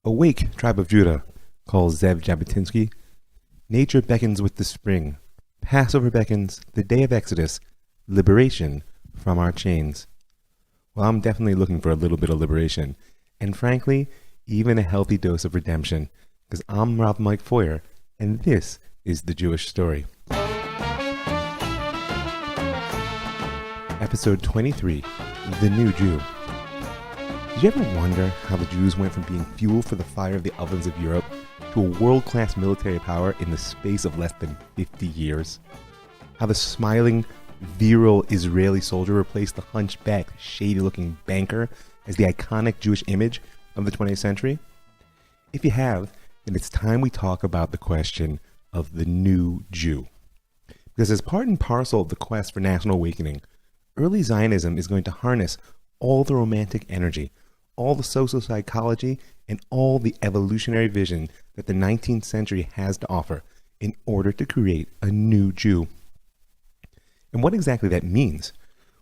Awake, tribe of Judah, calls Zev Jabotinsky. Nature beckons with the spring. Passover beckons, the day of Exodus, liberation from our chains. Well, I'm definitely looking for a little bit of liberation, and frankly, even a healthy dose of redemption, because I'm Rav Mike Foyer, and this is The Jewish Story. Episode 23, The New Jew. Did you ever wonder how the Jews went from being fuel for the fire of the ovens of Europe to a world-class military power in the space of less than 50 years? How the smiling, virile Israeli soldier replaced the hunchback, shady-looking banker as the iconic Jewish image of the 20th century? If you have, then it's time we talk about the question of the new Jew. Because as part and parcel of the quest for national awakening, early Zionism is going to harness all the romantic energy, all the social psychology, and all the evolutionary vision that the 19th century has to offer in order to create a new Jew. And what exactly that means,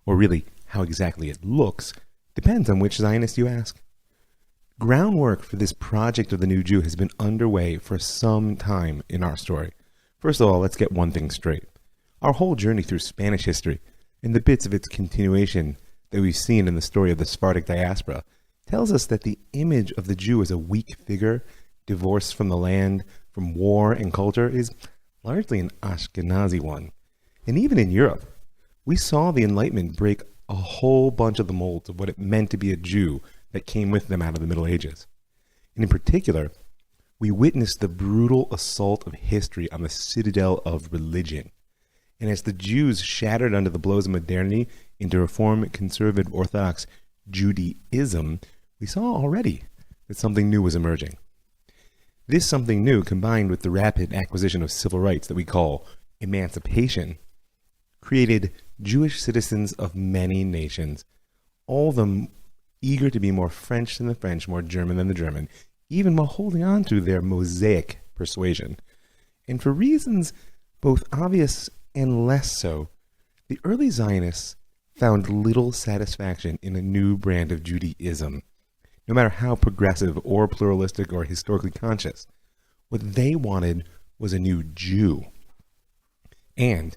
or really how exactly it looks, depends on which Zionist you ask. Groundwork for this project of the new Jew has been underway for some time in our story. First of all, let's get one thing straight. Our whole journey through Spanish history, and the bits of its continuation that we've seen in the story of the Sephardic diaspora, tells us that the image of the Jew as a weak figure, divorced from the land, from war and culture, is largely an Ashkenazi one. And even in Europe, we saw the Enlightenment break a whole bunch of the molds of what it meant to be a Jew that came with them out of the Middle Ages. And in particular, we witnessed the brutal assault of history on the citadel of religion. And as the Jews shattered under the blows of modernity into Reform, Conservative, Orthodox Judaism, we saw already that something new was emerging. This something new, combined with the rapid acquisition of civil rights that we call emancipation, created Jewish citizens of many nations, all of them eager to be more French than the French, more German than the German, even while holding on to their Mosaic persuasion. And for reasons both obvious and less so, the early Zionists found little satisfaction in a new brand of Judaism, no matter how progressive or pluralistic or historically conscious. What they wanted was a new Jew. And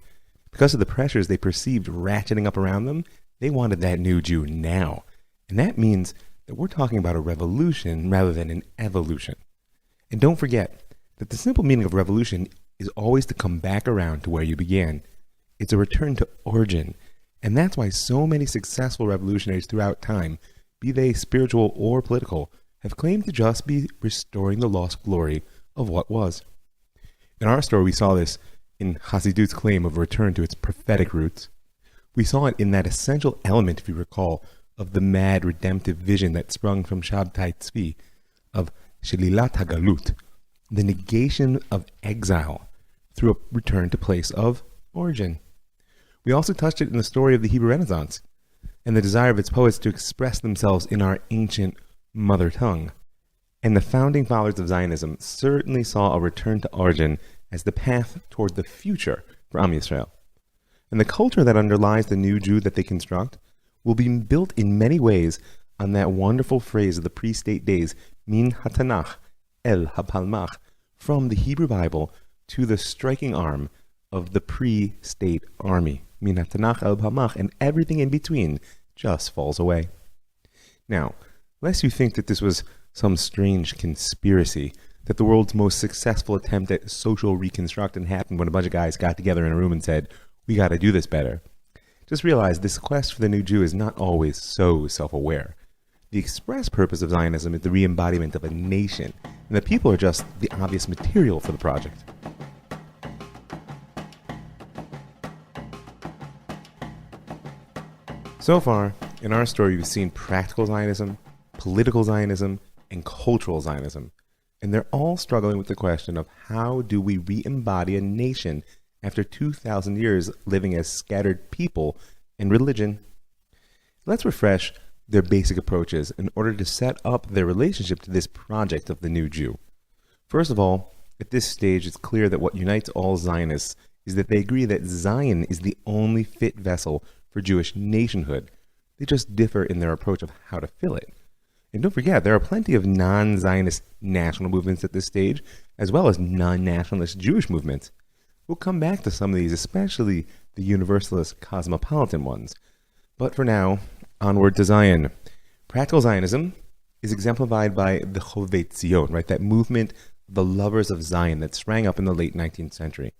because of the pressures they perceived ratcheting up around them, they wanted that new Jew now. And that means that we're talking about a revolution rather than an evolution. And don't forget that the simple meaning of revolution is always to come back around to where you began. It's a return to origin. And that's why so many successful revolutionaries throughout time, be they spiritual or political, have claimed to just be restoring the lost glory of what was. In our story, we saw this in Hasidut's claim of a return to its prophetic roots. We saw it in that essential element, if you recall, of the mad redemptive vision that sprung from Shabtai Tzvi, of Shelilat HaGalut, the negation of exile through a return to place of origin. We also touched it in the story of the Hebrew Renaissance and the desire of its poets to express themselves in our ancient mother tongue. And the founding fathers of Zionism certainly saw a return to origin as the path toward the future for Am Yisrael. And the culture that underlies the new Jew that they construct will be built in many ways on that wonderful phrase of the pre-state days, min hatanach el hapalmach, from the Hebrew Bible to the striking arm of the pre-state army, min hatanach el hapalmach, and everything in between just falls away. Now, lest you think that this was some strange conspiracy, that the world's most successful attempt at social reconstruction happened when a bunch of guys got together in a room and said, we got to do this better. Just realize this quest for the new Jew is not always so self-aware. The express purpose of Zionism is the re-embodiment of a nation, and the people are just the obvious material for the project. So far, in our story, we've seen practical Zionism, political Zionism, and cultural Zionism. And they're all struggling with the question of how do we re-embody a nation after 2,000 years living as scattered people and religion. Let's refresh their basic approaches in order to set up their relationship to this project of the new Jew. First of all, at this stage, it's clear that what unites all Zionists is that they agree that Zion is the only fit vessel for Jewish nationhood. They just differ in their approach of how to fill it. And don't forget, there are plenty of non-Zionist national movements at this stage, as well as non-nationalist Jewish movements. We'll come back to some of these, especially the universalist cosmopolitan ones. But for now, onward to Zion. Practical Zionism is exemplified by the Chovei Tzion, right? That movement, the lovers of Zion, that sprang up in the late 19th century.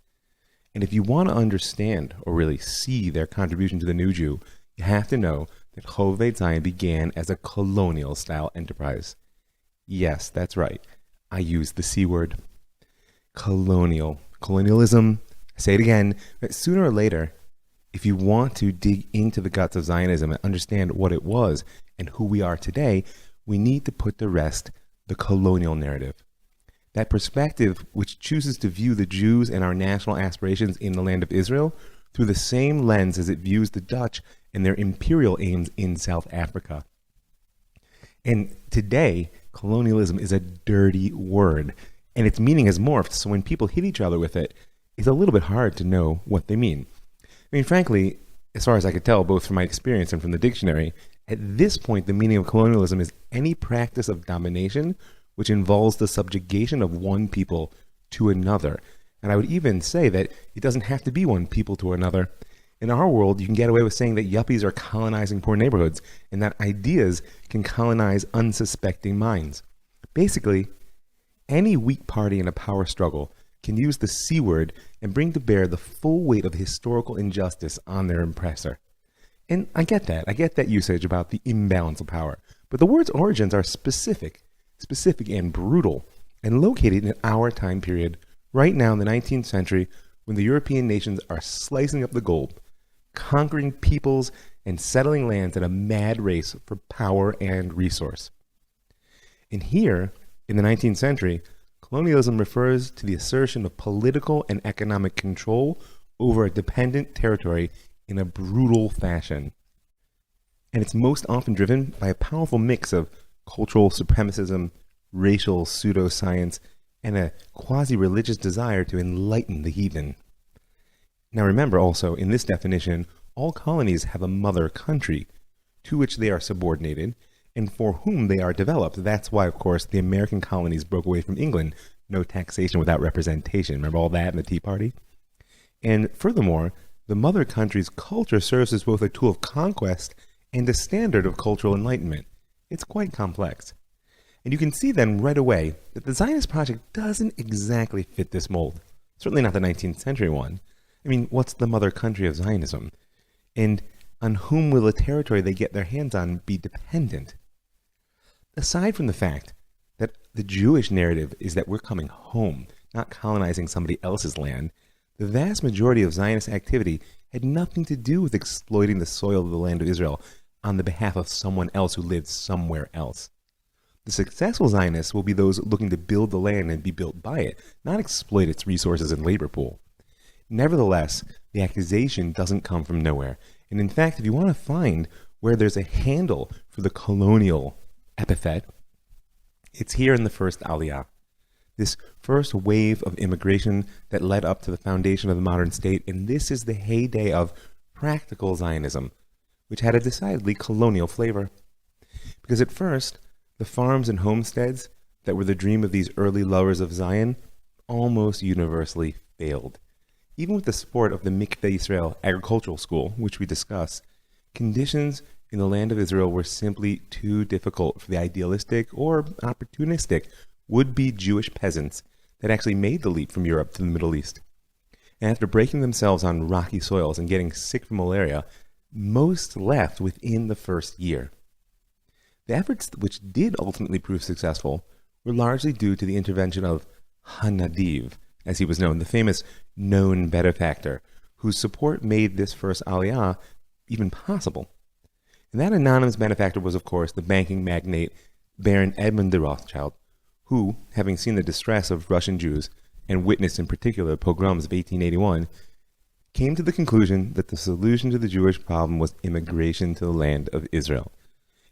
And if you want to understand or really see their contribution to the new Jew, you have to know that Chovei Zion began as a colonial-style enterprise. Yes, that's right. I used the C word. Colonial. Colonialism. I say it again. But sooner or later, if you want to dig into the guts of Zionism and understand what it was and who we are today, we need to put to rest the colonial narrative. That perspective which chooses to view the Jews and our national aspirations in the land of Israel through the same lens as it views the Dutch and their imperial aims in South Africa. And today, colonialism is a dirty word, and its meaning has morphed, so when people hit each other with it, it's a little bit hard to know what they mean. I mean, frankly, as far as I could tell, both from my experience and from the dictionary, at this point, the meaning of colonialism is any practice of domination which involves the subjugation of one people to another. And I would even say that it doesn't have to be one people to another. In our world, you can get away with saying that yuppies are colonizing poor neighborhoods and that ideas can colonize unsuspecting minds. Basically, any weak party in a power struggle can use the C word and bring to bear the full weight of historical injustice on their oppressor. And I get that. I get that usage about the imbalance of power. But the word's origins are specific and brutal, and located in our time period, right now in the 19th century, when the European nations are slicing up the globe, conquering peoples and settling lands in a mad race for power and resource. And here, in the 19th century, colonialism refers to the assertion of political and economic control over a dependent territory in a brutal fashion. And it's most often driven by a powerful mix of cultural supremacism, racial pseudoscience, and a quasi-religious desire to enlighten the heathen. Now remember also, in this definition, all colonies have a mother country, to which they are subordinated, and for whom they are developed. That's why, of course, the American colonies broke away from England. No taxation without representation. Remember all that in the Tea Party? And furthermore, the mother country's culture serves as both a tool of conquest and a standard of cultural enlightenment. It's quite complex. And you can see then right away that the Zionist project doesn't exactly fit this mold. Certainly not the 19th century one. I mean, what's the mother country of Zionism? And on whom will the territory they get their hands on be dependent? Aside from the fact that the Jewish narrative is that we're coming home, not colonizing somebody else's land, the vast majority of Zionist activity had nothing to do with exploiting the soil of the land of Israel on the behalf of someone else who lived somewhere else. The successful Zionists will be those looking to build the land and be built by it, not exploit its resources and labor pool. Nevertheless, the accusation doesn't come from nowhere. And in fact, if you want to find where there's a handle for the colonial epithet, it's here in the first Aliyah. This first wave of immigration that led up to the foundation of the modern state, and this is the heyday of practical Zionism, which had a decidedly colonial flavor. Because at first, the farms and homesteads that were the dream of these early lovers of Zion almost universally failed. Even with the support of the Am Yisrael agricultural school, which we discuss, conditions in the land of Israel were simply too difficult for the idealistic or opportunistic would-be Jewish peasants that actually made the leap from Europe to the Middle East. And after breaking themselves on rocky soils and getting sick from malaria, most left within the first year. The efforts which did ultimately prove successful were largely due to the intervention of Hanadiv, as he was known, the famous known benefactor, whose support made this first Aliyah even possible. And that anonymous benefactor was, of course, the banking magnate Baron Edmund de Rothschild, who, having seen the distress of Russian Jews and witnessed in particular the pogroms of 1881, came to the conclusion that the solution to the Jewish problem was immigration to the land of Israel.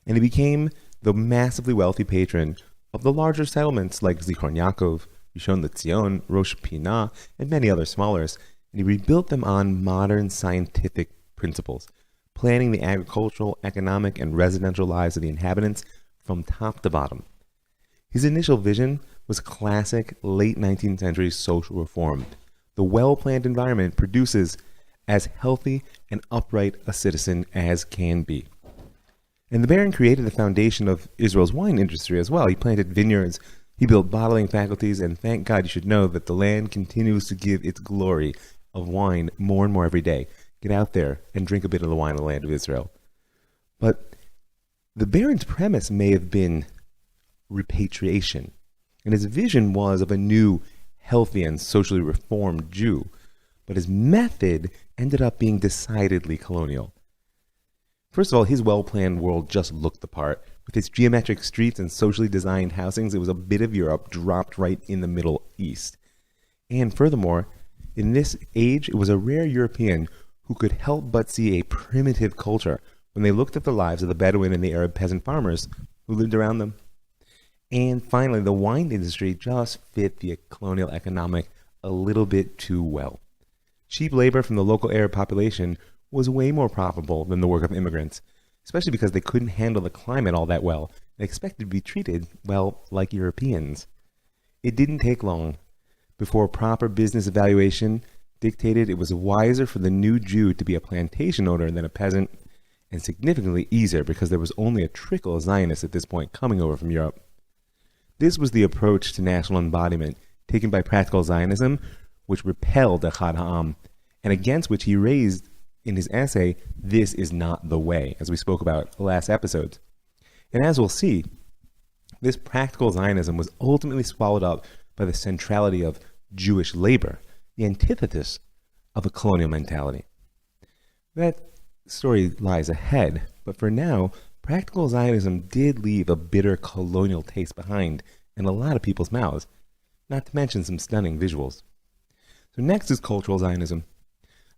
And he became the massively wealthy patron of the larger settlements like Zichron Yaakov, Rishon LeZion, Rosh Pinah, and many other smallers, and he rebuilt them on modern scientific principles, planning the agricultural, economic, and residential lives of the inhabitants from top to bottom. His initial vision was classic late 19th century social reform. The well-planned environment produces as healthy and upright a citizen as can be. And the Baron created the foundation of Israel's wine industry as well. He planted vineyards, he built bottling faculties, and thank God you should know that the land continues to give its glory of wine more and more every day. Get out there and drink a bit of the wine of the land of Israel. But the Baron's premise may have been repatriation, and his vision was of a new, healthy, and socially reformed Jew. But his method ended up being decidedly colonial. First of all, his well-planned world just looked the part. With its geometric streets and socially designed housings, it was a bit of Europe dropped right in the Middle East. And furthermore, in this age, it was a rare European who could help but see a primitive culture when they looked at the lives of the Bedouin and the Arab peasant farmers who lived around them. And finally, the wine industry just fit the colonial economic a little bit too well. Cheap labor from the local Arab population was way more profitable than the work of immigrants, especially because they couldn't handle the climate all that well and expected to be treated, well, like Europeans. It didn't take long before proper business evaluation dictated it was wiser for the new Jew to be a plantation owner than a peasant, and significantly easier because there was only a trickle of Zionists at this point coming over from Europe. This was the approach to national embodiment taken by practical Zionism, which repelled Echad Ha'am, and against which he raised in his essay, "This is not the way," as we spoke about the last episodes. And as we'll see, this practical Zionism was ultimately swallowed up by the centrality of Jewish labor, the antithesis of a colonial mentality. That story lies ahead, but for now, practical Zionism did leave a bitter colonial taste behind in a lot of people's mouths, not to mention some stunning visuals. So next is cultural Zionism.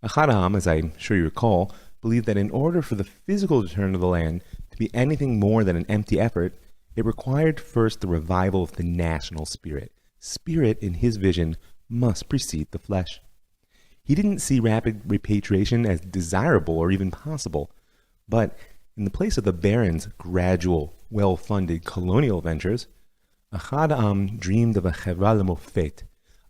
Echad Ha'am, as I'm sure you recall, believed that in order for the physical return of the land to be anything more than an empty effort, it required first the revival of the national spirit. Spirit, in his vision, must precede the flesh. He didn't see rapid repatriation as desirable or even possible, but in the place of the Baron's gradual, well-funded colonial ventures, Echad Ha'am dreamed of a Chevra Lemofet,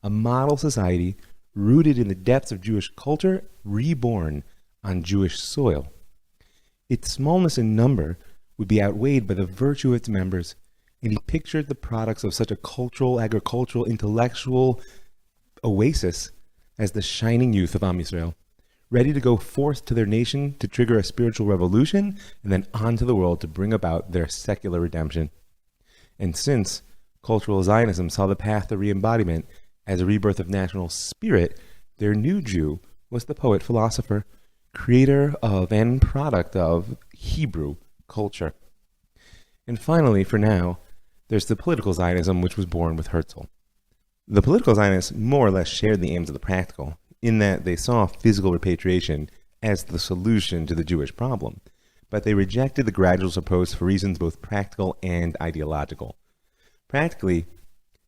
a model society rooted in the depths of Jewish culture, reborn on Jewish soil. Its smallness in number would be outweighed by the virtue of its members, and he pictured the products of such a cultural, agricultural, intellectual oasis as the shining youth of Am Yisrael, ready to go forth to their nation to trigger a spiritual revolution, and then on to the world to bring about their secular redemption. And since cultural Zionism saw the path to re-embodiment as a rebirth of national spirit, their new Jew was the poet-philosopher, creator of and product of Hebrew culture. And finally, for now, there's the political Zionism, which was born with Herzl. The political Zionists more or less shared the aims of the practical, in that they saw physical repatriation as the solution to the Jewish problem, but they rejected the gradualist approach for reasons both practical and ideological. Practically,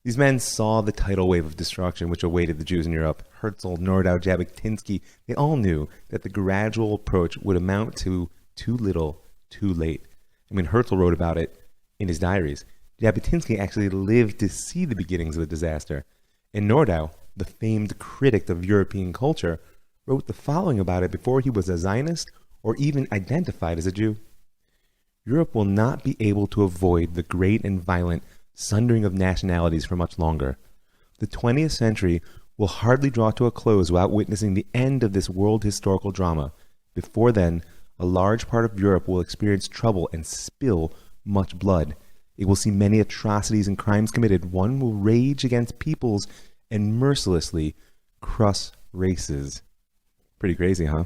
these men saw the tidal wave of destruction which awaited the Jews in Europe. Herzl, Nordau, Jabotinsky, they all knew that the gradual approach would amount to too little, too late. I mean, Herzl wrote about it in his diaries. Jabotinsky actually lived to see the beginnings of the disaster. And Nordau, the famed critic of European culture, wrote the following about it before he was a Zionist or even identified as a Jew. Europe will not be able to avoid the great and violent sundering of nationalities for much longer. The 20th century will hardly draw to a close without witnessing the end of this world historical drama. Before then, a large part of Europe will experience trouble and spill much blood. It will see many atrocities and crimes committed. One will rage against peoples and mercilessly crush races. Pretty crazy, huh?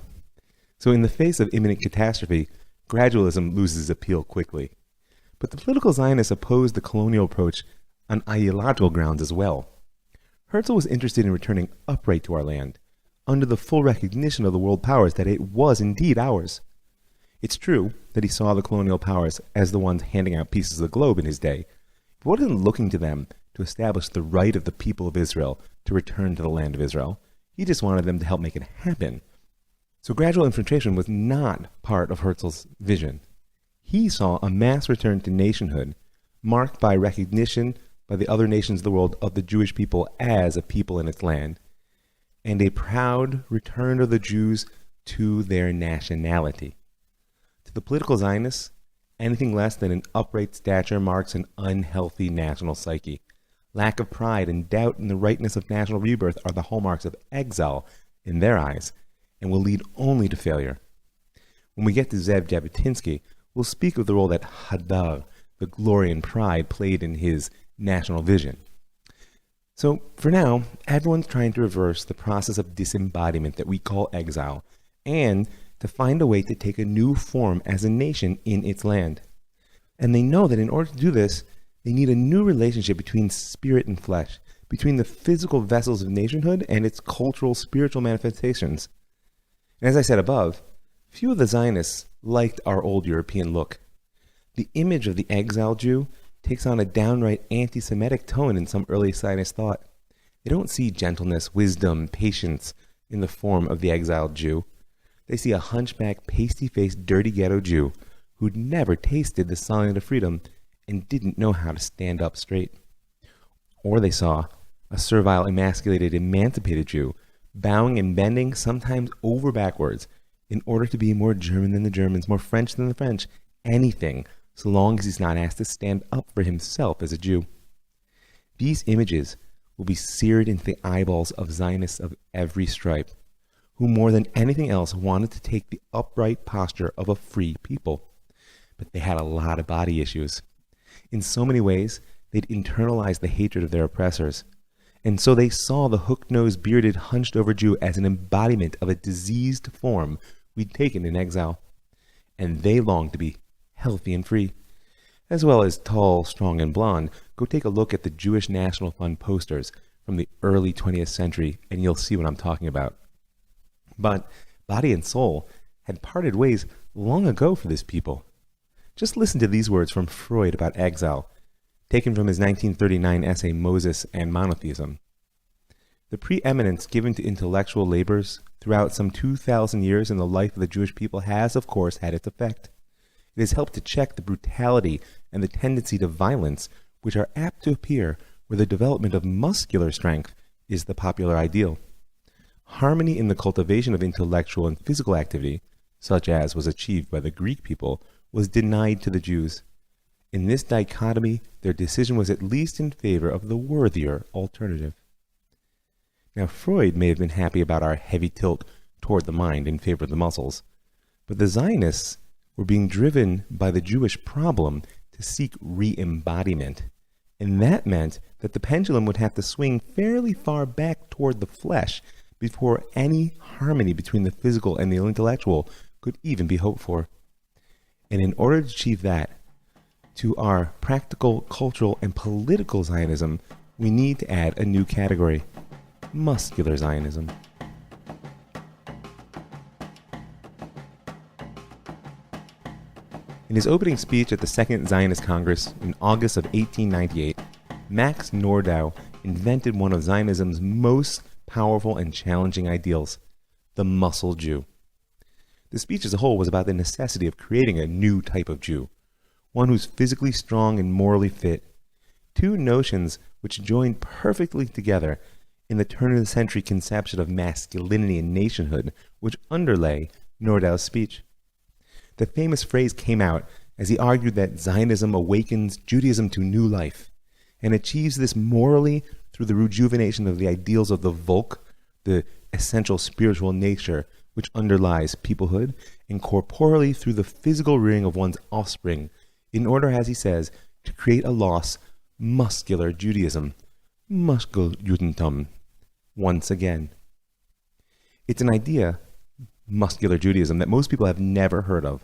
So in the face of imminent catastrophe, gradualism loses appeal quickly. But the political Zionists opposed the colonial approach on ideological grounds as well. Herzl was interested in returning upright to our land, under the full recognition of the world powers that it was indeed ours. It's true that he saw the colonial powers as the ones handing out pieces of the globe in his day, but wasn't looking to them to establish the right of the people of Israel to return to the land of Israel. He just wanted them to help make it happen. So gradual infiltration was not part of Herzl's vision. He saw a mass return to nationhood, marked by recognition by the other nations of the world of the Jewish people as a people in its land, and a proud return of the Jews to their nationality. To the political Zionists, anything less than an upright stature marks an unhealthy national psyche. Lack of pride and doubt in the rightness of national rebirth are the hallmarks of exile in their eyes, and will lead only to failure. When we get to Zev Jabotinsky, we'll speak of the role that Hadar, the glory and pride, played in his national vision. So, for now, everyone's trying to reverse the process of disembodiment that we call exile, and to find a way to take a new form as a nation in its land. And they know that in order to do this, they need a new relationship between spirit and flesh, between the physical vessels of nationhood and its cultural, spiritual manifestations. And as I said above, few of the Zionists liked our old European look. The image of the exiled Jew takes on a downright anti-Semitic tone in some early Zionist thought. They don't see gentleness, wisdom, patience in the form of the exiled Jew. They see a hunchback, pasty-faced, dirty ghetto Jew who'd never tasted the sunlight of freedom and didn't know how to stand up straight. Or they saw a servile, emasculated, emancipated Jew, bowing and bending, sometimes over backwards, in order to be more German than the Germans, more French than the French, anything, so long as he's not asked to stand up for himself as a Jew. These images will be seared into the eyeballs of Zionists of every stripe, who more than anything else wanted to take the upright posture of a free people. But they had a lot of body issues. In so many ways, they'd internalized the hatred of their oppressors. And so they saw the hook-nosed, bearded, hunched-over Jew as an embodiment of a diseased form we'd taken in exile. And they longed to be healthy and free. As well as tall, strong, and blonde, go take a look at the Jewish National Fund posters from the early 20th century, and you'll see what I'm talking about. But body and soul had parted ways long ago for this people. Just listen to these words from Freud about exile, taken from his 1939 essay Moses and Monotheism. The preeminence given to intellectual labors throughout some 2,000 years in the life of the Jewish people has, of course, had its effect. It has helped to check the brutality and the tendency to violence which are apt to appear where the development of muscular strength is the popular ideal. Harmony in the cultivation of intellectual and physical activity, such as was achieved by the Greek people, was denied to the Jews. In this dichotomy, their decision was at least in favor of the worthier alternative. Now, Freud may have been happy about our heavy tilt toward the mind in favor of the muscles, but the Zionists were being driven by the Jewish problem to seek re-embodiment, and that meant that the pendulum would have to swing fairly far back toward the flesh before any harmony between the physical and the intellectual could even be hoped for. And in order to achieve that, to our practical, cultural, and political Zionism, we need to add a new category: muscular Zionism. In his opening speech at the Second Zionist Congress in August of 1898, Max Nordau invented one of Zionism's most powerful and challenging ideals: the muscle Jew. The speech as a whole was about the necessity of creating a new type of Jew, one who's physically strong and morally fit, two notions which joined perfectly together in the turn-of-the-century conception of masculinity and nationhood which underlay Nordau's speech. The famous phrase came out as he argued that Zionism awakens Judaism to new life and achieves this morally through the rejuvenation of the ideals of the Volk, the essential spiritual nature which underlies peoplehood, and corporally through the physical rearing of one's offspring, in order, as he says, to create a lost, muscular Judaism, Muskeljudentum, once again. It's an idea, muscular Judaism, that most people have never heard of,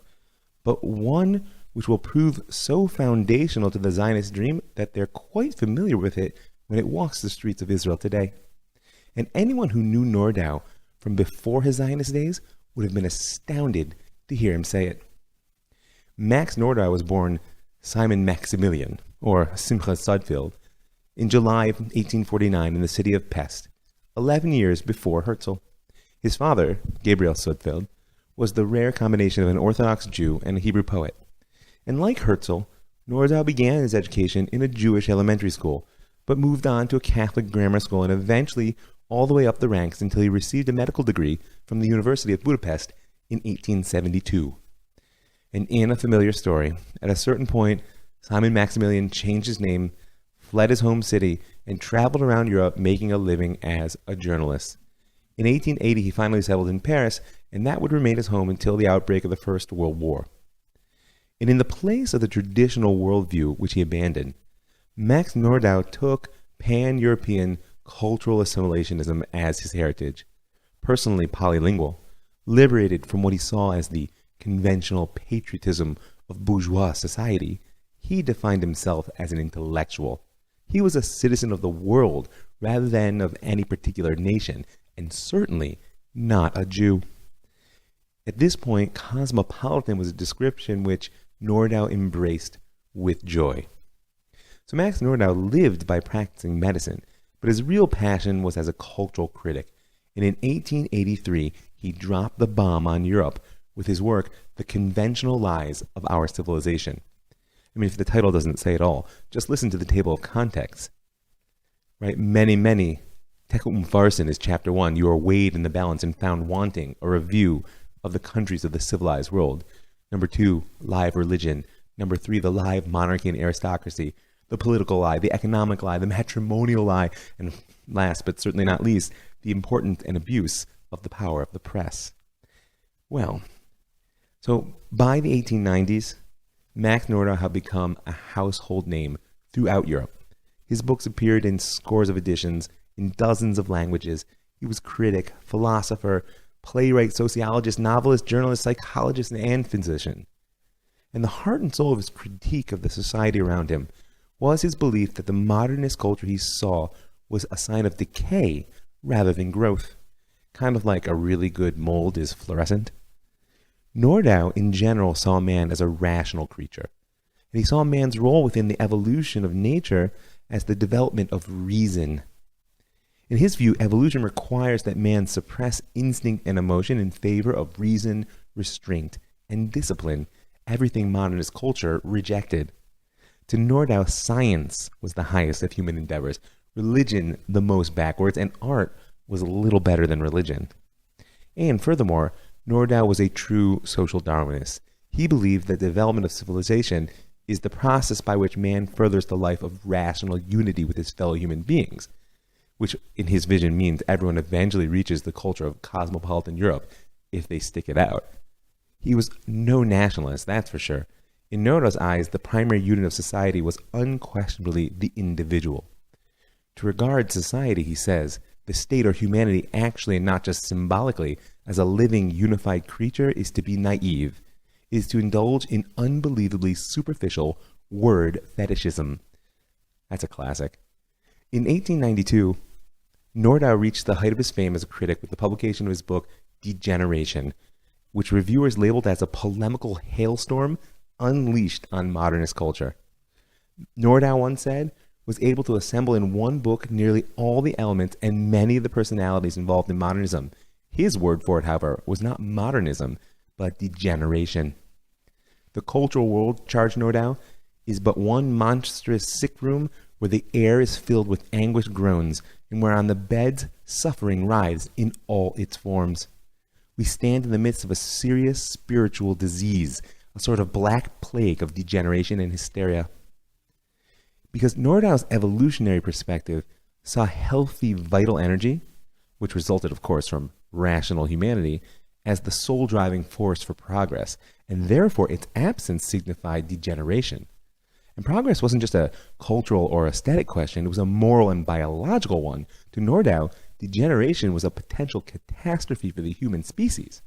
but one which will prove so foundational to the Zionist dream that they're quite familiar with it when it walks the streets of Israel today. And anyone who knew Nordau from before his Zionist days would have been astounded to hear him say it. Max Nordau was born Simon Maximilian, or Simcha Sudfeld, in July of 1849 in the city of Pest, 11 years before Herzl. His father, Gabriel Sudfeld, was the rare combination of an Orthodox Jew and a Hebrew poet. And like Herzl, Nordau began his education in a Jewish elementary school, but moved on to a Catholic grammar school and eventually all the way up the ranks until he received a medical degree from the University of Budapest in 1872. And in a familiar story, at a certain point, Simon Maximilian changed his name, fled his home city, and traveled around Europe making a living as a journalist. In 1880, he finally settled in Paris, and that would remain his home until the outbreak of the First World War. And in the place of the traditional worldview which he abandoned, Max Nordau took pan-European cultural assimilationism as his heritage. Personally polylingual, liberated from what he saw as the conventional patriotism of bourgeois society, he defined himself as an intellectual. He was a citizen of the world rather than of any particular nation, and certainly not a Jew. At this point, cosmopolitan was a description which Nordau embraced with joy. So Max Nordau lived by practicing medicine, but his real passion was as a cultural critic. And in 1883, he dropped the bomb on Europe with his work, The Conventional Lies of Our Civilization. I mean, if the title doesn't say it all, just listen to the table of contexts. Right? Many. Tekel Farsin is chapter 1. You are weighed in the balance and found wanting, a review of the countries of the civilized world. Number 2, lie of religion. Number 3, the lie of monarchy and aristocracy. The political lie, the economic lie, the matrimonial lie, and last but certainly not least, the importance and abuse of the power of the press. Well, so by the 1890s, Max Nordau had become a household name throughout Europe. His books appeared in scores of editions, in dozens of languages. He was critic, philosopher, playwright, sociologist, novelist, journalist, psychologist, and physician. And the heart and soul of his critique of the society around him was his belief that the modernist culture he saw was a sign of decay rather than growth, kind of like a really good mold is fluorescent. Nordau, in general, saw man as a rational creature, and he saw man's role within the evolution of nature as the development of reason. In his view, evolution requires that man suppress instinct and emotion in favor of reason, restraint, and discipline, everything modernist culture rejected. To Nordau, science was the highest of human endeavors, religion the most backwards, and art was a little better than religion. And furthermore, Nordau was a true social Darwinist. He believed that the development of civilization is the process by which man furthers the life of rational unity with his fellow human beings, which in his vision means everyone eventually reaches the culture of cosmopolitan Europe if they stick it out. He was no nationalist, that's for sure. In Nordau's eyes, the primary unit of society was unquestionably the individual. To regard society, he says, the state or humanity actually and not just symbolically as a living, unified creature is to be naive, is to indulge in unbelievably superficial word fetishism. That's a classic. In 1892, Nordau reached the height of his fame as a critic with the publication of his book, Degeneration, which reviewers labeled as a polemical hailstorm unleashed on modernist culture. Nordau once said, was able to assemble in one book nearly all the elements and many of the personalities involved in modernism. His word for it, however, was not modernism, but degeneration. The cultural world, charged Nordau, is but one monstrous sick room where the air is filled with anguished groans and where on the beds suffering writhes in all its forms. We stand in the midst of a serious spiritual disease, a sort of black plague of degeneration and hysteria. Because Nordau's evolutionary perspective saw healthy vital energy, which resulted, of course, from rational humanity, as the sole driving force for progress, and therefore its absence signified degeneration. And progress wasn't just a cultural or aesthetic question, it was a moral and biological one. To Nordau, degeneration was a potential catastrophe for the human species.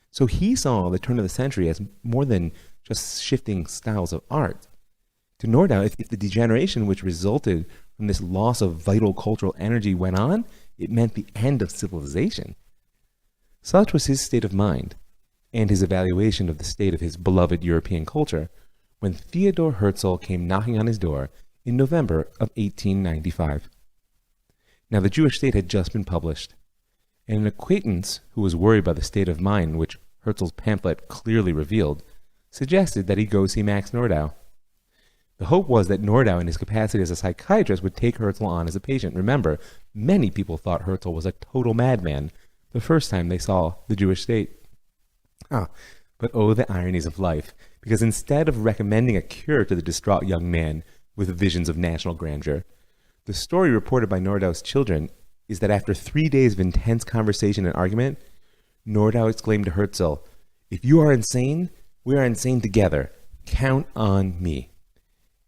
So he saw the turn of the century as more than just shifting styles of art. To Nordau, if the degeneration which resulted from this loss of vital cultural energy went on, it meant the end of civilization. Such was his state of mind, and his evaluation of the state of his beloved European culture, when Theodor Herzl came knocking on his door in November of 1895. Now the Jewish state had just been published, and an acquaintance who was worried by the state of mind which Herzl's pamphlet clearly revealed, suggested that he go see Max Nordau. The hope was that Nordau, in his capacity as a psychiatrist, would take Herzl on as a patient. Remember, many people thought Herzl was a total madman the first time they saw the Jewish state. But oh, the ironies of life, because instead of recommending a cure to the distraught young man with visions of national grandeur, the story reported by Nordau's children is that after 3 days of intense conversation and argument, Nordau exclaimed to Herzl, "If you are insane, we are insane together. Count on me."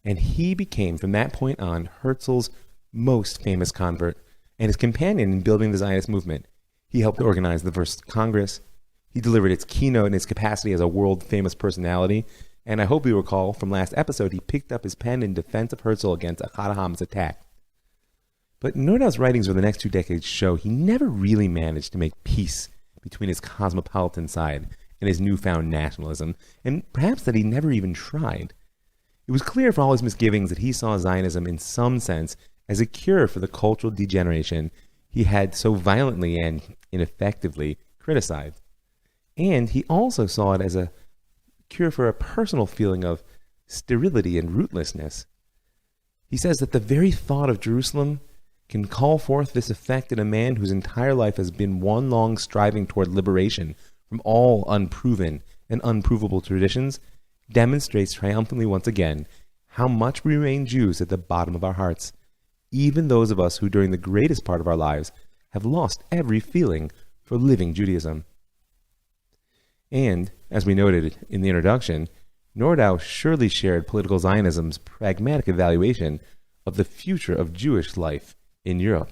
And he became, from that point on, Herzl's most famous convert and his companion in building the Zionist movement. He helped organize the first Congress. He delivered its keynote in his capacity as a world-famous personality. And I hope you recall from last episode, he picked up his pen in defense of Herzl against Ahad Ha'am's attack. But Nordau's writings over the next 2 decades show he never really managed to make peace between his cosmopolitan side and his newfound nationalism, and perhaps that he never even tried. It was clear from all his misgivings that he saw Zionism in some sense as a cure for the cultural degeneration he had so violently and ineffectively criticized. And he also saw it as a cure for a personal feeling of sterility and rootlessness. He says that the very thought of Jerusalem can call forth this effect in a man whose entire life has been one long striving toward liberation from all unproven and unprovable traditions, demonstrates triumphantly once again how much we remain Jews at the bottom of our hearts, even those of us who during the greatest part of our lives have lost every feeling for living Judaism. And, as we noted in the introduction, Nordau surely shared political Zionism's pragmatic evaluation of the future of Jewish life in Europe.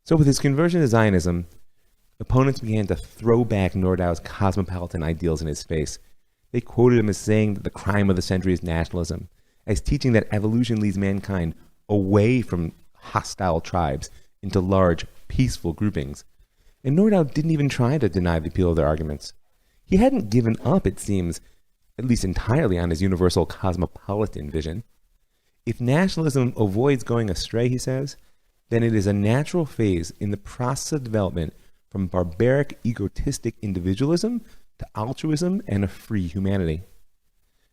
So with his conversion to Zionism, opponents began to throw back Nordau's cosmopolitan ideals in his face. They quoted him as saying that the crime of the century is nationalism, as teaching that evolution leads mankind away from hostile tribes into large, peaceful groupings. And Nordau didn't even try to deny the appeal of their arguments. He hadn't given up, it seems, at least entirely on his universal cosmopolitan vision. If nationalism avoids going astray, he says, then it is a natural phase in the process of development from barbaric, egotistic individualism to altruism and a free humanity.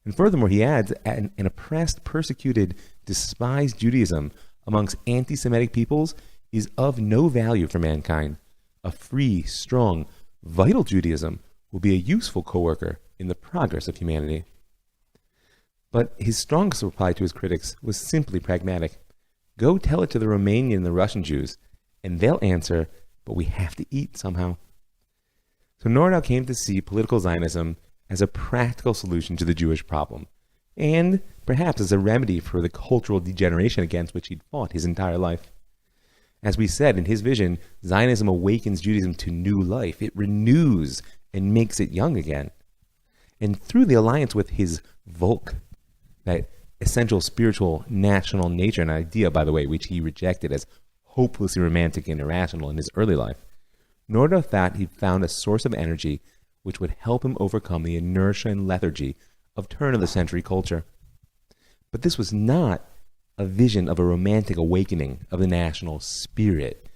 And furthermore, he adds, an oppressed, persecuted, despised Judaism amongst anti-Semitic peoples is of no value for mankind. A free, strong, vital Judaism will be a useful co-worker in the progress of humanity. But his strongest reply to his critics was simply pragmatic. Go tell it to the Romanian and the Russian Jews, and they'll answer, but we have to eat somehow. So Nordau came to see political Zionism as a practical solution to the Jewish problem, and perhaps as a remedy for the cultural degeneration against which he'd fought his entire life. As we said, in his vision, Zionism awakens Judaism to new life. It renews and makes it young again. And through the alliance with his Volk, that essential spiritual national nature, an idea, by the way, which he rejected as hopelessly romantic and irrational in his early life, Nordau thought he'd found a source of energy which would help him overcome the inertia and lethargy of turn-of-the-century culture. But this was not a vision of a romantic awakening of the national spirit.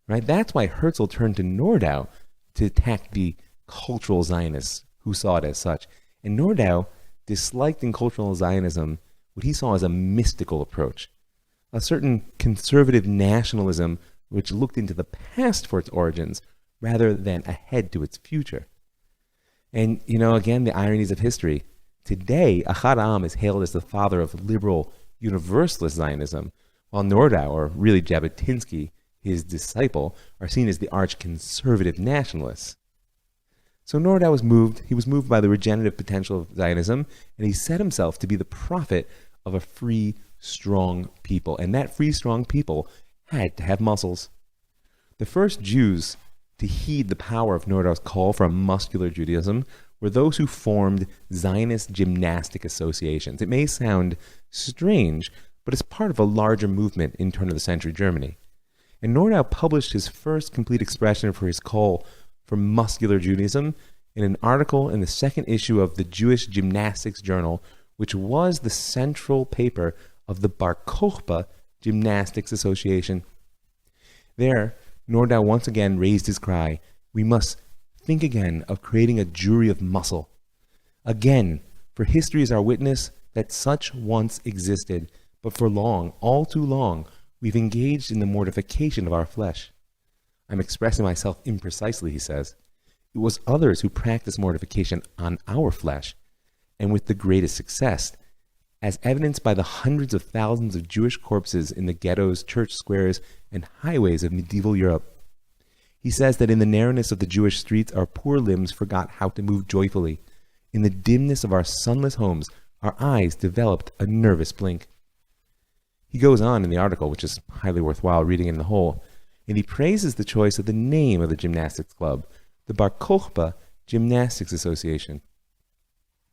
Right? That's why Herzl turned to Nordau to attack the cultural Zionists who saw it as such. And Nordau disliked in cultural Zionism what he saw as a mystical approach, a certain conservative nationalism which looked into the past for its origins rather than ahead to its future. And, again, the ironies of history. Today, Ahad Ha'am is hailed as the father of liberal universalist Zionism, while Nordau, or really Jabotinsky, his disciple, are seen as the arch-conservative nationalists. So Nordau was moved. He was moved by the regenerative potential of Zionism, and he set himself to be the prophet of a free, strong people. And that free, strong people had to have muscles. The first Jews to heed the power of Nordau's call for a muscular Judaism were those who formed Zionist gymnastic associations. It may sound strange, but it's part of a larger movement in turn-of-the-century Germany. And Nordau published his first complete expression for his call for muscular Judaism in an article in the second issue of the Jewish Gymnastics Journal, which was the central paper of the Bar Kokhba Gymnastics Association. There, Nordau once again raised his cry, we must think again of creating a Jewry of muscle, Again, for history is our witness that such once existed, but for long, all too long, we've engaged in the mortification of our flesh. I'm expressing myself imprecisely, he says. It was others who practiced mortification on our flesh, and with the greatest success, as evidenced by the hundreds of thousands of Jewish corpses in the ghettos, church squares, and highways of medieval Europe. He says that in the narrowness of the Jewish streets, our poor limbs forgot how to move joyfully. In the dimness of our sunless homes, our eyes developed a nervous blink. He goes on in the article, which is highly worthwhile reading in the whole, and he praises the choice of the name of the gymnastics club, the Bar Kokhba Gymnastics Association.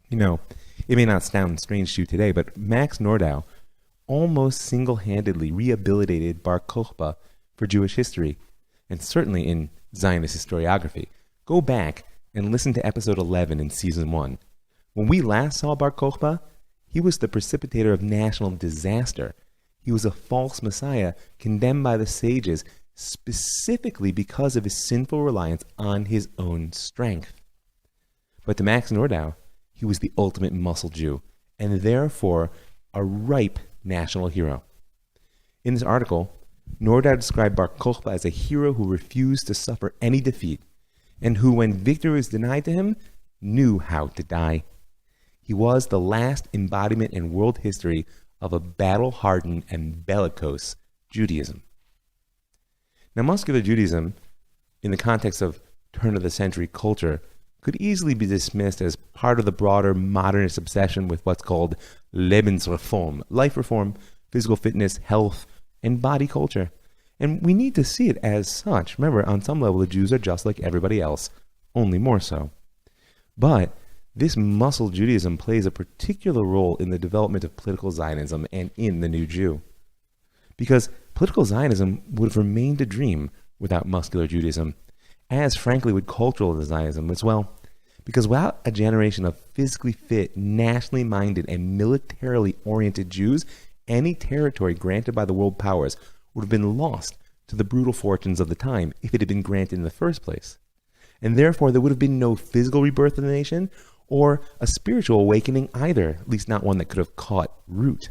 You know, it may not sound strange to you today, but Max Nordau almost single-handedly rehabilitated Bar Kokhba for Jewish history, and certainly in Zionist historiography. Go back and listen to episode 11 in season 1. When we last saw Bar Kokhba, he was the precipitator of national disaster. He was a false messiah condemned by the sages specifically because of his sinful reliance on his own strength. But to Max Nordau, he was the ultimate muscle Jew, and therefore a ripe national hero. In this article, Nordau described Bar Kokhba as a hero who refused to suffer any defeat, and who, when victory was denied to him, knew how to die. He was the last embodiment in world history of a battle-hardened and bellicose Judaism. Now, muscular Judaism, in the context of turn-of-the-century culture, could easily be dismissed as part of the broader modernist obsession with what's called Lebensreform, life reform, physical fitness, health, and body culture. And we need to see it as such. Remember, on some level, the Jews are just like everybody else, only more so. But this muscle Judaism plays a particular role in the development of political Zionism and in the new Jew. Because political Zionism would have remained a dream without muscular Judaism, as frankly would cultural Zionism as well. Because without a generation of physically fit, nationally minded, and militarily oriented Jews, any territory granted by the world powers would have been lost to the brutal fortunes of the time if it had been granted in the first place. And therefore there would have been no physical rebirth of the nation or a spiritual awakening either, at least not one that could have caught root.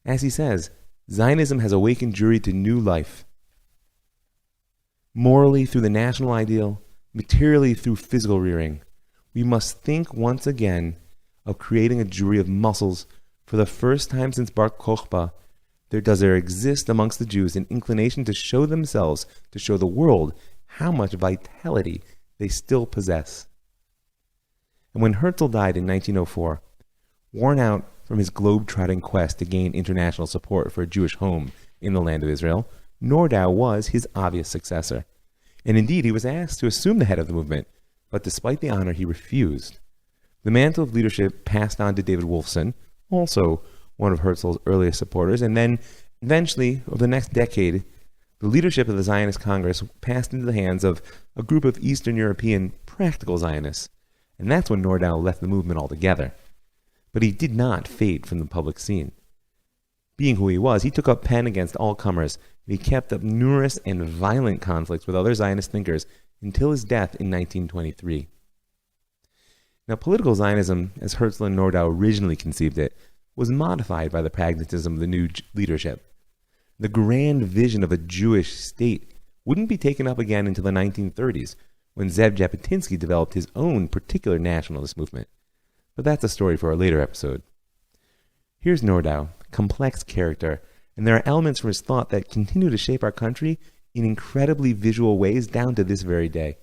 As he says, Zionism has awakened Jewry to new life. Morally through the national ideal, materially through physical rearing, we must think once again of creating a Jewry of muscles. For the first time since Bar Kokhba, there exist amongst the Jews an inclination to show themselves, to show the world how much vitality they still possess. And when Herzl died in 1904, worn out from his globe-trotting quest to gain international support for a Jewish home in the land of Israel, Nordau was his obvious successor. And indeed, he was asked to assume the head of the movement, but despite the honor, he refused. The mantle of leadership passed on to David Wolfson, also one of Herzl's earliest supporters, and then eventually, over the next decade, the leadership of the Zionist Congress passed into the hands of a group of Eastern European practical Zionists, and that's when Nordau left the movement altogether. But he did not fade from the public scene. Being who he was, he took up pen against all comers, and he kept up numerous and violent conflicts with other Zionist thinkers until his death in 1923. Now, political Zionism, as Herzl and Nordau originally conceived it, was modified by the pragmatism of the new leadership. The grand vision of a Jewish state wouldn't be taken up again until the 1930s, when Zev Jabotinsky developed his own particular nationalist movement. But that's a story for a later episode. Here's Nordau, complex character, and there are elements from his thought that continue to shape our country in incredibly visual ways down to this very day.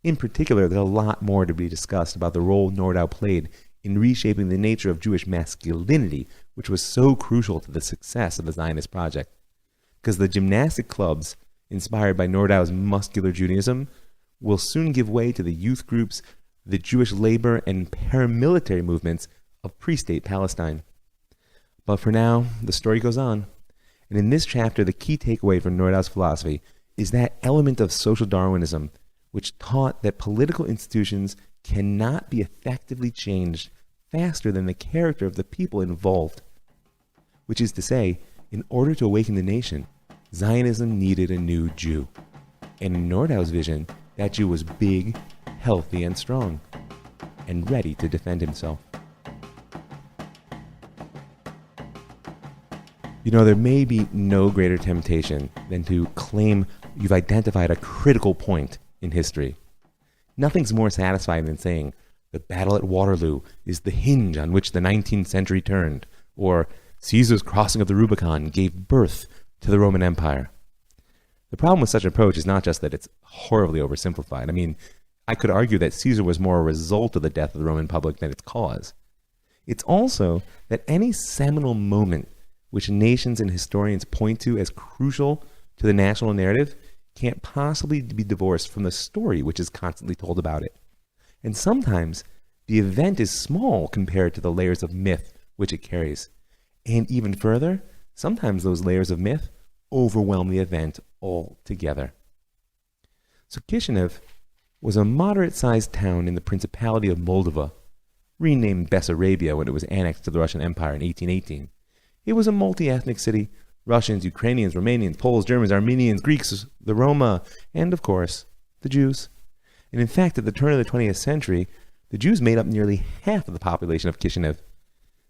In particular, there's a lot more to be discussed about the role Nordau played in reshaping the nature of Jewish masculinity, which was so crucial to the success of the Zionist project. Because the gymnastic clubs, inspired by Nordau's muscular Judaism, will soon give way to the youth groups, the Jewish labor, and paramilitary movements of pre-state Palestine. But for now, the story goes on. And in this chapter, the key takeaway from Nordau's philosophy is that element of social Darwinism, which taught that political institutions cannot be effectively changed faster than the character of the people involved. Which is to say, in order to awaken the nation, Zionism needed a new Jew. And in Nordau's vision, that Jew was big, healthy, and strong. and ready to defend himself. You know, there may be no greater temptation than to claim you've identified a critical point in history. Nothing's more satisfying than saying, the battle at Waterloo is the hinge on which the 19th century turned, or Caesar's crossing of the Rubicon gave birth to the Roman Empire. The problem with such an approach is not just that it's horribly oversimplified. I mean, I could argue that Caesar was more a result of the death of the Roman Republic than its cause. It's also that any seminal moment which nations and historians point to as crucial to the national narrative can't possibly be divorced from the story which is constantly told about it. And sometimes the event is small compared to the layers of myth which it carries. And even further, sometimes those layers of myth overwhelm the event altogether. So Kishinev was a moderate-sized town in the Principality of Moldova, renamed Bessarabia when it was annexed to the Russian Empire in 1818. It was a multi-ethnic city: Russians, Ukrainians, Romanians, Poles, Germans, Armenians, Greeks, the Roma, and of course, the Jews. And in fact, at the turn of the 20th century, the Jews made up nearly half of the population of Kishinev.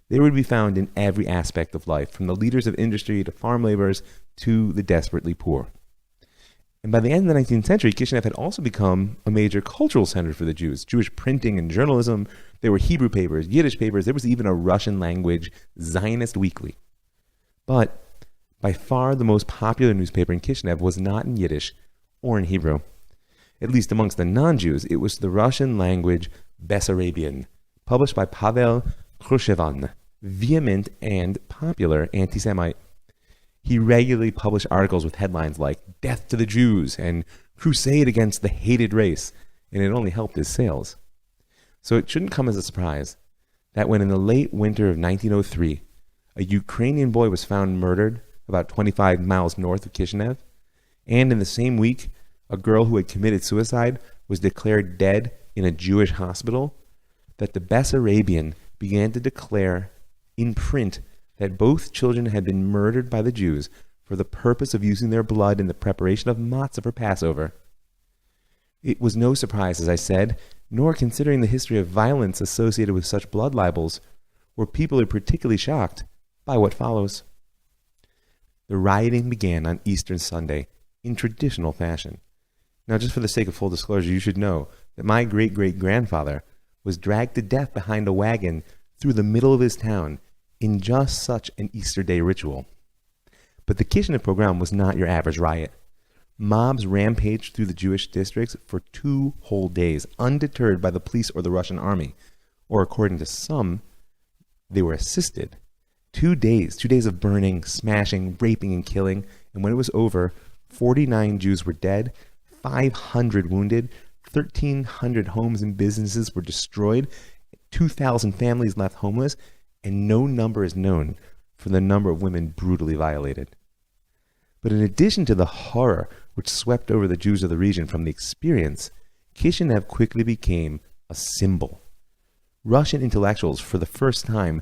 They would be found in every aspect of life, from the leaders of industry to farm laborers to the desperately poor. And by the end of the 19th century, Kishinev had also become a major cultural center for the Jews. Jewish printing and journalism, there were Hebrew papers, Yiddish papers, there was even a Russian language Zionist weekly. But by far the most popular newspaper in Kishinev was not in Yiddish or in Hebrew. At least amongst the non-Jews, it was the Russian language Bessarabian, published by Pavel Khrushchevan, vehement and popular anti-Semite. He regularly published articles with headlines like "Death to the Jews" and "Crusade against the hated race," and it only helped his sales. So it shouldn't come as a surprise that when in the late winter of 1903, a Ukrainian boy was found murdered about 25 miles north of Kishinev, and in the same week, a girl who had committed suicide was declared dead in a Jewish hospital, that the Bessarabian began to declare in print that both children had been murdered by the Jews for the purpose of using their blood in the preparation of matzah for Passover. It was no surprise, as I said, nor considering the history of violence associated with such blood libels, where people are particularly shocked by what follows. The rioting began on Easter Sunday in traditional fashion. Now, just for the sake of full disclosure, you should know that my great-great-grandfather was dragged to death behind a wagon through the middle of his town in just such an Easter Day ritual. But the Kishinev pogrom was not your average riot. Mobs rampaged through the Jewish districts for 2 whole days, undeterred by the police or the Russian army, or according to some, they were assisted. 2 days of burning, smashing, raping, and killing, and when it was over, 49 Jews were dead, 500 wounded, 1,300 homes and businesses were destroyed, 2,000 families left homeless, and no number is known for the number of women brutally violated. But in addition to the horror which swept over the Jews of the region from the experience, Kishinev quickly became a symbol. Russian intellectuals, for the first time,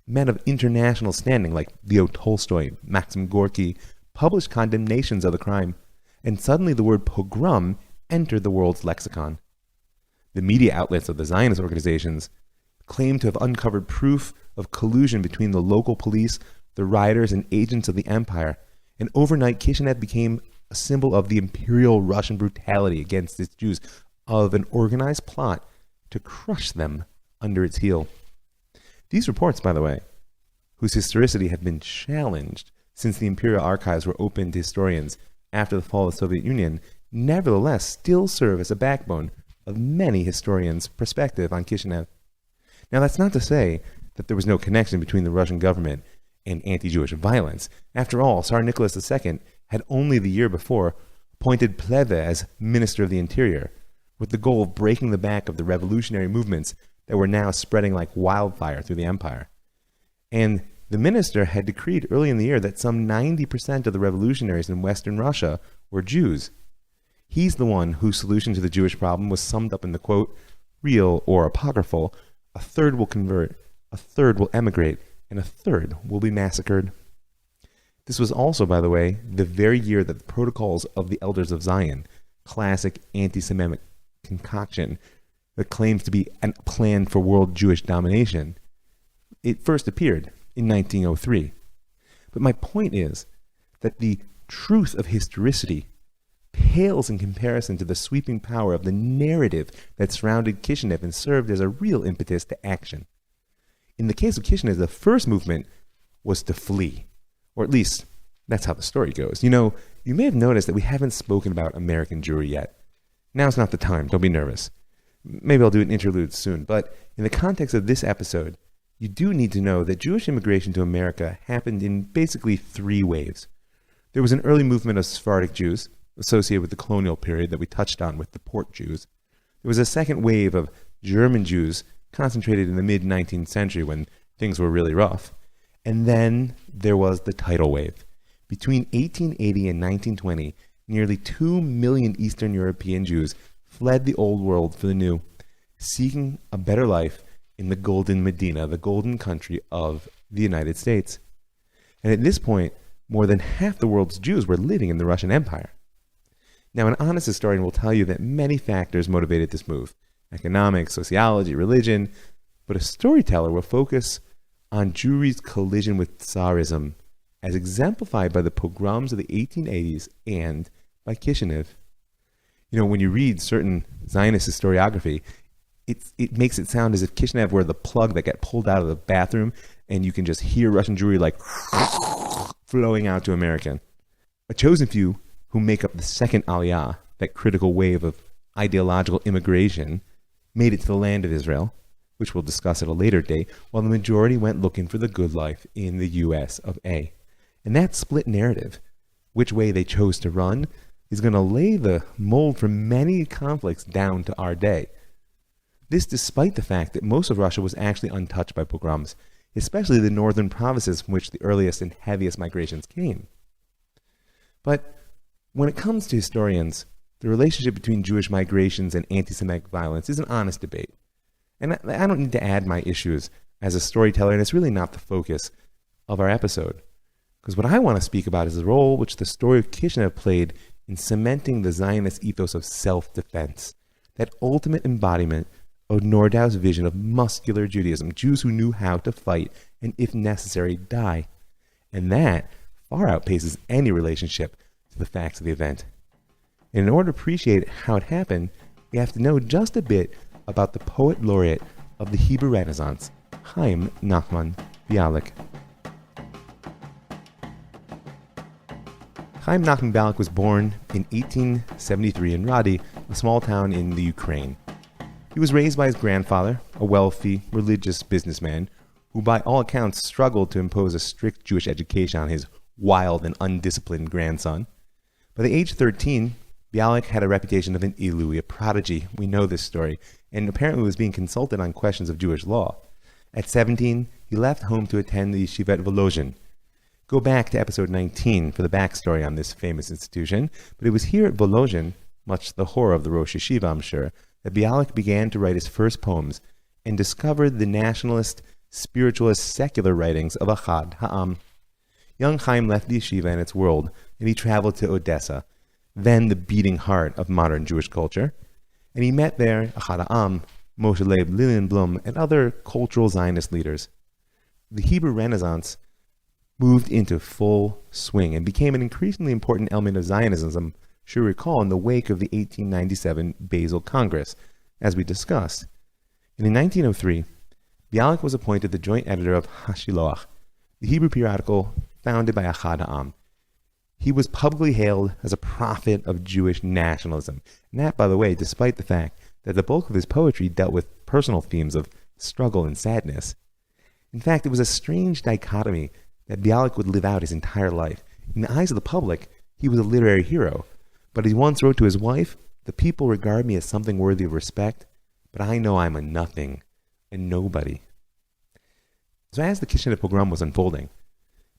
men of international standing like Leo Tolstoy, Maxim Gorky, published condemnations of the crime, and suddenly the word pogrom entered the world's lexicon. The media outlets of the Zionist organizations claimed to have uncovered proof of collusion between the local police, the rioters, and agents of the empire, and overnight Kishinev became a symbol of the imperial Russian brutality against its Jews, of an organized plot to crush them under its heel. These reports, by the way, whose historicity have been challenged since the imperial archives were opened to historians after the fall of the Soviet Union, nevertheless still serve as a backbone of many historians' perspective on Kishinev. Now, that's not to say that there was no connection between the Russian government and anti-Jewish violence. After all, Tsar Nicholas II had only the year before appointed Pleve as Minister of the Interior, with the goal of breaking the back of the revolutionary movements that were now spreading like wildfire through the empire. And the minister had decreed early in the year that some 90% of the revolutionaries in Western Russia were Jews. He's the one whose solution to the Jewish problem was summed up in the quote, real or apocryphal, "A third will convert, a third will emigrate, and a third will be massacred." This was also, by the way, the very year that the Protocols of the Elders of Zion, classic anti-Semitic concoction, that claims to be a plan for world Jewish domination, it first appeared in 1903. But my point is that the truth of historicity pales in comparison to the sweeping power of the narrative that surrounded Kishinev and served as a real impetus to action. In the case of Kishinev, the first movement was to flee, or at least that's how the story goes. You may have noticed that we haven't spoken about American Jewry yet. Now's not the time, don't be nervous. Maybe I'll do an interlude soon, but in the context of this episode, you do need to know that Jewish immigration to America happened in basically three waves. There was an early movement of Sephardic Jews, associated with the colonial period that we touched on with the Port Jews. There was a second wave of German Jews, concentrated in the mid-19th century when things were really rough. And then there was the tidal wave. Between 1880 and 1920, nearly 2 million Eastern European Jews fled the old world for the new, seeking a better life in the Golden Medina, the golden country of the United States. And at this point, more than half the world's Jews were living in the Russian Empire. Now, an honest historian will tell you that many factors motivated this move: economics, sociology, religion, but a storyteller will focus on Jewry's collision with Tsarism, as exemplified by the pogroms of the 1880s and by Kishinev. When you read certain Zionist historiography, it makes it sound as if Kishinev were the plug that got pulled out of the bathroom, and you can just hear Russian Jewry like flowing out to America. A chosen few who make up the second Aliyah, that critical wave of ideological immigration, made it to the land of Israel, which we'll discuss at a later date, while the majority went looking for the good life in the U.S. of A. And that split narrative, which way they chose to run, is going to lay the mold for many conflicts down to our day. This despite the fact that most of Russia was actually untouched by pogroms, especially the northern provinces from which the earliest and heaviest migrations came. But when it comes to historians, the relationship between Jewish migrations and anti-Semitic violence is an honest debate. And I don't need to add my issues as a storyteller, and it's really not the focus of our episode. Because what I want to speak about is the role which the story of Kishinev played in cementing the Zionist ethos of self-defense, that ultimate embodiment of Nordau's vision of muscular Judaism, Jews who knew how to fight and, if necessary, die. And that far outpaces any relationship to the facts of the event. And in order to appreciate how it happened, you have to know just a bit about the poet laureate of the Hebrew Renaissance, Chaim Nachman Bialik. Chaim Nachman Bialik was born in 1873 in Radi, a small town in the Ukraine. He was raised by his grandfather, a wealthy, religious businessman, who by all accounts struggled to impose a strict Jewish education on his wild and undisciplined grandson. By the age of 13, Bialik had a reputation of an Ilui, a prodigy. We know this story, and apparently was being consulted on questions of Jewish law. At 17, he left home to attend the yeshiva at Volozhin. Go back to episode 19 for the backstory on this famous institution, but it was here at Volozhin, much to the horror of the Rosh Yeshiva, I'm sure, that Bialik began to write his first poems and discovered the nationalist, spiritualist, secular writings of Achad Ha'am. Young Chaim left the yeshiva and its world, and he traveled to Odessa, then the beating heart of modern Jewish culture, and he met there Achad Ha'am, Moshe Leib Lilienblum, and other cultural Zionist leaders. The Hebrew Renaissance moved into full swing and became an increasingly important element of Zionism, should you recall, in the wake of the 1897 Basel Congress, as we discussed. And in 1903, Bialik was appointed the joint editor of Hashiloach, the Hebrew periodical founded by Achad Ha'am. He was publicly hailed as a prophet of Jewish nationalism, and that, by the way, despite the fact that the bulk of his poetry dealt with personal themes of struggle and sadness. In fact, it was a strange dichotomy that Bialik would live out his entire life. In the eyes of the public, he was a literary hero, but he once wrote to his wife, "The people regard me as something worthy of respect, but I know I'm a nothing, a nobody." So as the Kishinev pogrom was unfolding,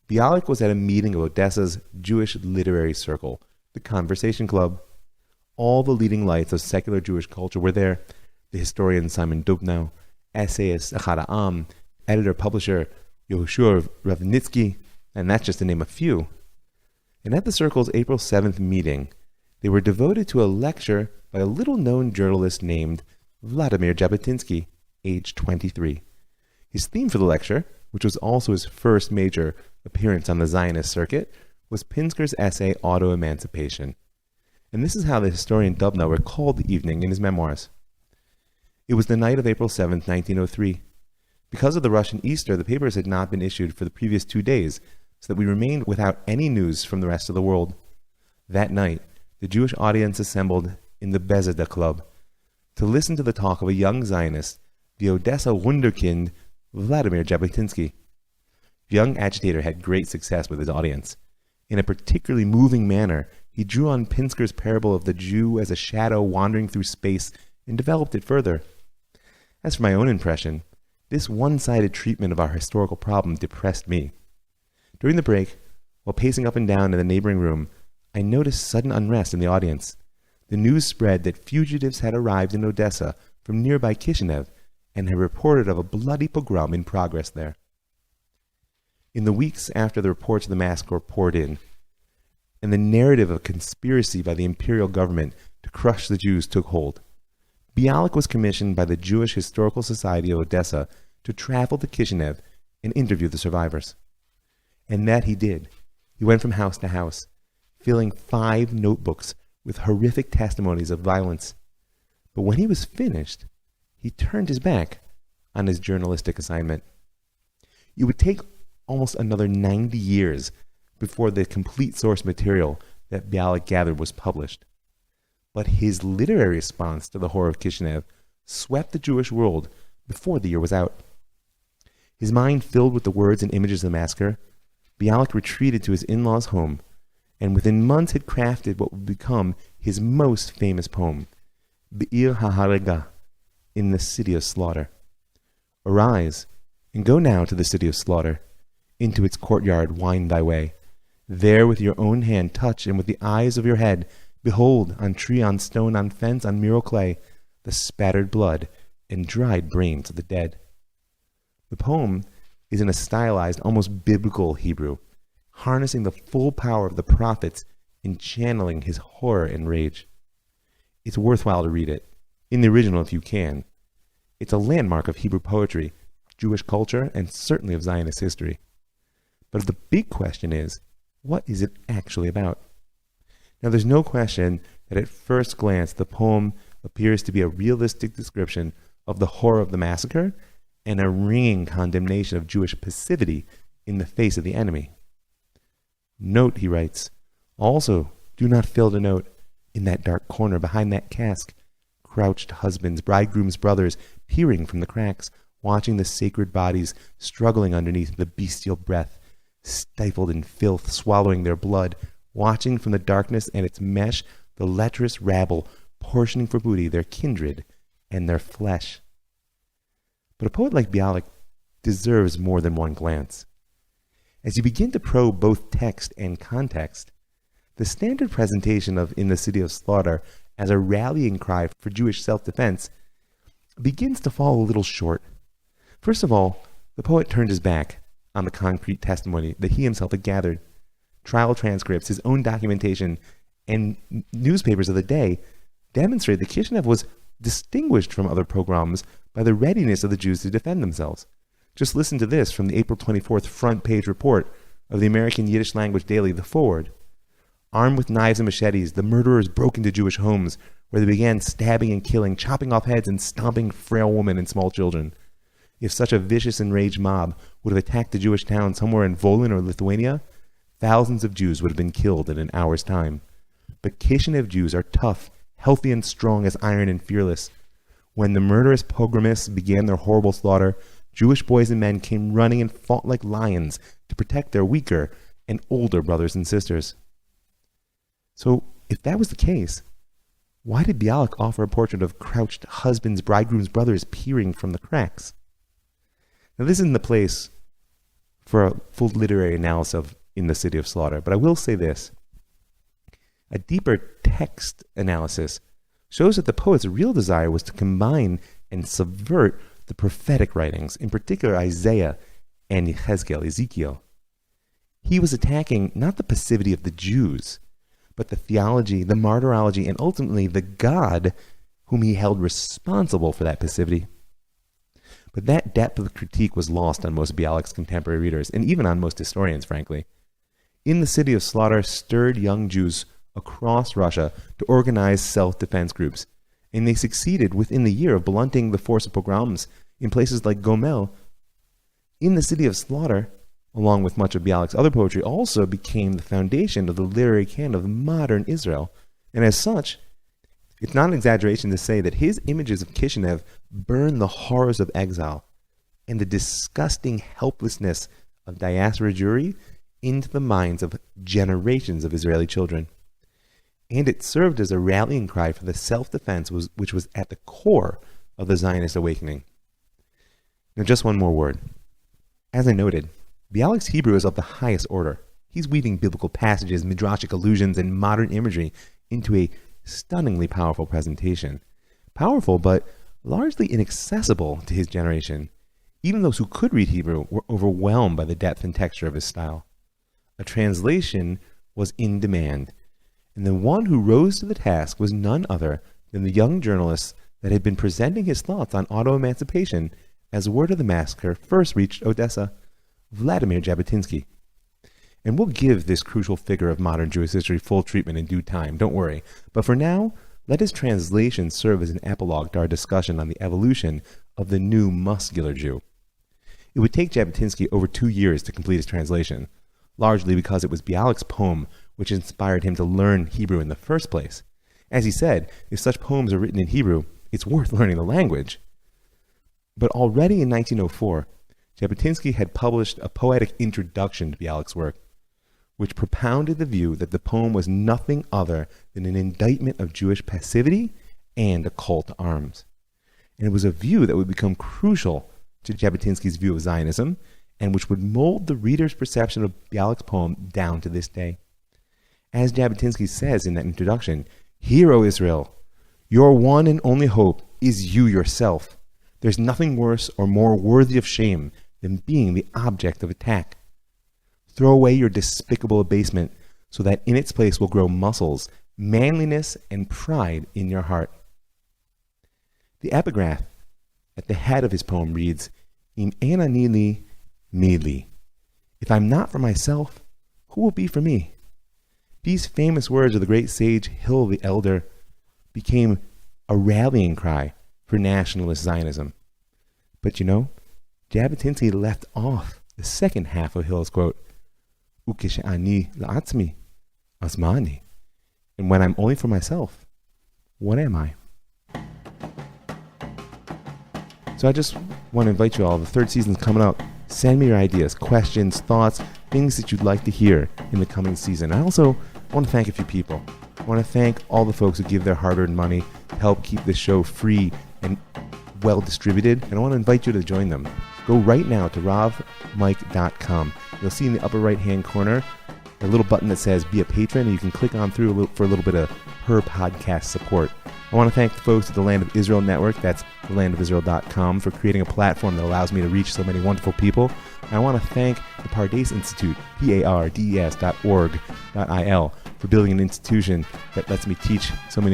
Bialik was at a meeting of Odessa's Jewish literary circle, the Conversation Club. All the leading lights of secular Jewish culture were there: the historian Simon Dubnow, essayist Achad Ha'am, editor-publisher Yehoshua Ravnitsky, and that's just to name a few. And at the circle's April 7th meeting, they were devoted to a lecture by a little-known journalist named Vladimir Jabotinsky, age 23. His theme for the lecture, which was also his first major appearance on the Zionist circuit, was Pinsker's essay Auto-Emancipation. And this is how the historian Dubnow recalled the evening in his memoirs. It was the night of April 7, 1903. Because of the Russian Easter, the papers had not been issued for the previous 2 days, so that we remained without any news from the rest of the world. That night, the Jewish audience assembled in the Bezeda Club to listen to the talk of a young Zionist, the Odessa wunderkind Vladimir Jabotinsky. The young agitator had great success with his audience. In a particularly moving manner, he drew on Pinsker's parable of the Jew as a shadow wandering through space and developed it further. As for my own impression, this one-sided treatment of our historical problem depressed me. During the break, while pacing up and down in the neighboring room, I noticed sudden unrest in the audience. The news spread that fugitives had arrived in Odessa from nearby Kishinev and had reported of a bloody pogrom in progress there. In the weeks after the reports of the massacre poured in, and the narrative of conspiracy by the imperial government to crush the Jews took hold, Bialik was commissioned by the Jewish Historical Society of Odessa to travel to Kishinev and interview the survivors. And that he did. He went from house to house, filling 5 notebooks with horrific testimonies of violence. But when he was finished, he turned his back on his journalistic assignment. It would take almost another 90 years before the complete source material that Bialik gathered was published. But his literary response to the horror of Kishinev swept the Jewish world before the year was out. His mind filled with the words and images of the massacre, Bialik retreated to his in-laws' home, and within months had crafted what would become his most famous poem, Be'ir HaHarega, in the city of slaughter. Arise, and go now to the city of slaughter. Into its courtyard wind thy way. There with your own hand touch, and with the eyes of your head, behold, on tree, on stone, on fence, on mural clay, the spattered blood and dried brains of the dead. The poem is in a stylized, almost biblical Hebrew, harnessing the full power of the prophets in channeling his horror and rage. It's worthwhile to read it, in the original if you can. It's a landmark of Hebrew poetry, Jewish culture, and certainly of Zionist history. But the big question is, what is it actually about? Now, there's no question that at first glance the poem appears to be a realistic description of the horror of the massacre and a ringing condemnation of Jewish passivity in the face of the enemy. Note, he writes, also do not fail to note, in that dark corner behind that cask, crouched husbands, bridegrooms, brothers, peering from the cracks, watching the sacred bodies struggling underneath the bestial breath, stifled in filth, swallowing their blood, watching from the darkness and its mesh the lecherous rabble portioning for booty their kindred and their flesh. But a poet like Bialik deserves more than one glance. As you begin to probe both text and context, the standard presentation of In the City of Slaughter as a rallying cry for Jewish self-defense begins to fall a little short. First of all, the poet turned his back on the concrete testimony that he himself had gathered. Trial transcripts, his own documentation, and newspapers of the day demonstrate that Kishinev was distinguished from other pogroms by the readiness of the Jews to defend themselves. Just listen to this from the April 24th front page report of the American Yiddish language daily, The Forward. Armed with knives and machetes, the murderers broke into Jewish homes, where they began stabbing and killing, chopping off heads and stomping frail women and small children. If such a vicious, enraged mob would have attacked a Jewish town somewhere in Volyn or Lithuania, thousands of Jews would have been killed in an hour's time. But Kishinev Jews are tough, healthy and strong as iron and fearless. When the murderous pogromists began their horrible slaughter, Jewish boys and men came running and fought like lions to protect their weaker and older brothers and sisters. So, if that was the case, why did Bialik offer a portrait of crouched husbands, bridegrooms, brothers peering from the cracks? Now, this isn't the place for a full literary analysis of In the City of Slaughter, but I will say this. A deeper text analysis shows that the poet's real desire was to combine and subvert the prophetic writings, in particular Isaiah and Ezekiel. He was attacking not the passivity of the Jews, but the theology, the martyrology, and ultimately the God whom he held responsible for that passivity. But that depth of critique was lost on most of Bialik's contemporary readers, and even on most historians, frankly. In the city of slaughter stirred young Jews across Russia to organize self-defense groups, and they succeeded within the year of blunting the force of pogroms in places like Gomel. In the city of slaughter, along with much of Bialik's other poetry, also became the foundation of the literary canon of modern Israel, and as such, it's not an exaggeration to say that his images of Kishinev burn the horrors of exile and the disgusting helplessness of diaspora Jewry into the minds of generations of Israeli children. And it served as a rallying cry for the self-defense which was at the core of the Zionist awakening. Now, just one more word. As I noted, Bialik's Hebrew is of the highest order. He's weaving biblical passages, midrashic allusions, and modern imagery into a stunningly powerful presentation. Powerful, but largely inaccessible to his generation. Even those who could read Hebrew were overwhelmed by the depth and texture of his style. A translation was in demand, and the one who rose to the task was none other than the young journalist that had been presenting his thoughts on auto-emancipation as word of the massacre first reached Odessa, Vladimir Jabotinsky. And we'll give this crucial figure of modern Jewish history full treatment in due time, don't worry. But for now, let his translation serve as an epilogue to our discussion on the evolution of the new muscular Jew. It would take Jabotinsky over 2 years to complete his translation, largely because it was Bialik's poem which inspired him to learn Hebrew in the first place. As he said, if such poems are written in Hebrew, it's worth learning the language. But already in 1904, Jabotinsky had published a poetic introduction to Bialik's work, which propounded the view that the poem was nothing other than an indictment of Jewish passivity and a call to arms. And it was a view that would become crucial to Jabotinsky's view of Zionism, and which would mold the reader's perception of Bialik's poem down to this day. As Jabotinsky says in that introduction, "Hear, O Israel, your one and only hope is you yourself. There's nothing worse or more worthy of shame than being the object of attack. Throw away your despicable abasement so that in its place will grow muscles, manliness, and pride in your heart." The epigraph at the head of his poem reads, "Im enani li, mi li." If I'm not for myself, who will be for me? These famous words of the great sage Hillel the Elder became a rallying cry for nationalist Zionism. But you know, Jabotinsky left off the second half of Hillel's quote, "Ukeshani la'atzmi, asmani." And when I'm only for myself, what am I? So I just want to invite you all, the third season's coming up. Send me your ideas, questions, thoughts, things that you'd like to hear in the coming season. I also want to thank a few people. I want to thank all the folks who give their hard-earned money to help keep this show free and well distributed, and I want to invite you to join them. Go right now to ravmike.com. You'll see in the upper right-hand corner a little button that says Be a Patron, and you can click on through for a little bit of her podcast support. I want to thank the folks at the Land of Israel Network, that's thelandofisrael.com, for creating a platform that allows me to reach so many wonderful people. And I want to thank the Pardes Institute, pardes.org.il, for building an institution that lets me teach so many